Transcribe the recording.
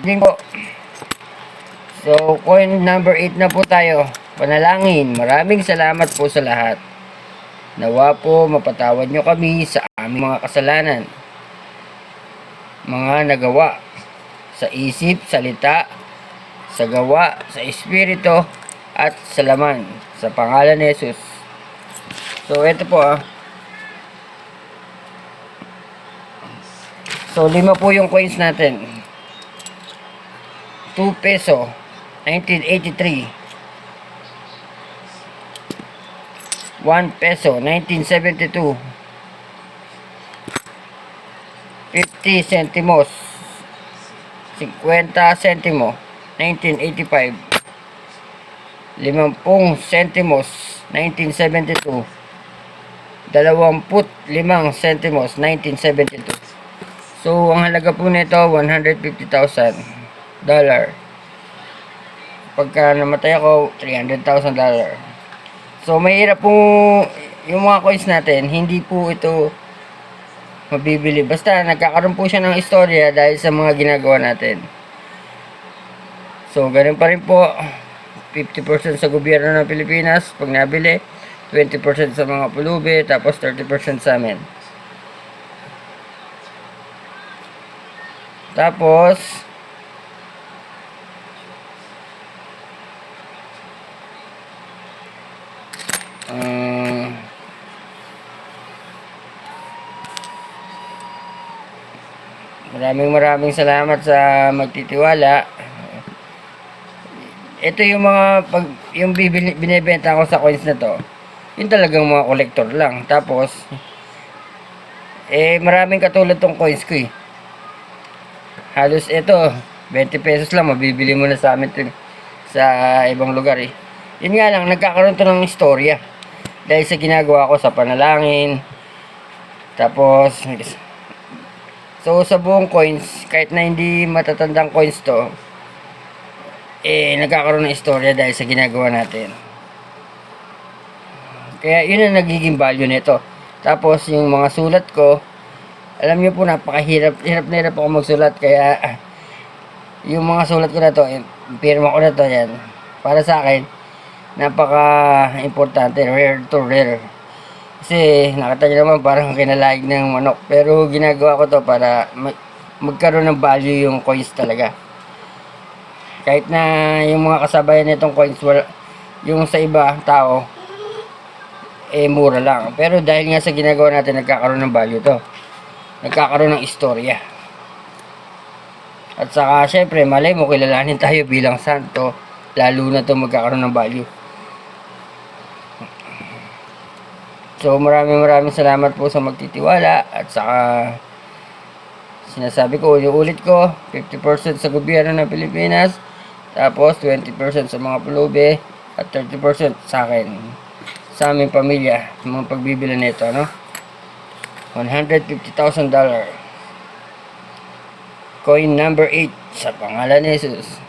Hindi po. So, coin number 8 na po tayo. Panalangin. Maraming salamat po sa lahat. Nawa po mapatawad nyo kami sa aming mga kasalanan. Mga nagawa. Sa isip, salita, sa gawa, sa espiritu, at sa laman. Sa pangalan ni Jesus. So, ito po So, 5 po yung coins natin. 2 peso. 1983. 1 peso, 1972. 50 centimos. 50 centimo, 1985. 50 centimos, 1972. 25 centimos, 1972. So, ang halaga po nito, $150,000. Pagka namatay ako, $300,000. So, mahirap po yung mga coins natin. Hindi po ito mabibili. Basta, nagkakaroon po siya ng istorya dahil sa mga ginagawa natin. So, ganun pa rin po. 50% sa gobyerno ng Pilipinas pag nabili. 20% sa mga pulubi. Tapos, 30% sa amin. Tapos, maraming salamat sa magtitiwala. Ito yung mga yung binebenta ko sa coins na to. Yung talagang mga collector lang. Tapos maraming katulad tong coins ko Halos ito 20 pesos lang mabibili mo na sa amin sa ibang lugar Yun nga lang, nagkakaroon to ng istorya dahil sa ginagawa ko sa panalangin. Tapos so, sa buong coins, kahit na hindi matatandang coins to, nagkakaroon ng istorya dahil sa ginagawa natin. Kaya, yun ang nagiging value nito. Tapos, yung mga sulat ko, alam niyo po, napakahirap. Hirap na hirap ako magsulat. Kaya, yung mga sulat ko na to, pirma ko na to, yan. Para sa akin, napaka-importante. Rare to rare. Kasi nakita nyo naman parang kinalaig ng manok. Pero ginagawa ko to para magkaroon ng value yung coins talaga. Kahit na yung mga kasabayan nitong coins, yung sa iba tao, mura lang. Pero dahil nga sa ginagawa natin, nagkakaroon ng value to. Nagkakaroon ng istorya. At saka syempre, malay mo, kilalanin tayo bilang santo. Lalo na to magkakaroon ng value. So, maraming salamat po sa magtitiwala. At saka, sinasabi ko, ulit ko, 50% sa gobyerno ng Pilipinas. Tapos, 20% sa mga pulubi. At 30% sa akin. Sa aming pamilya. Mga pagbibila nito, no? $150,000. Coin number 8 sa pangalan ni Jesus.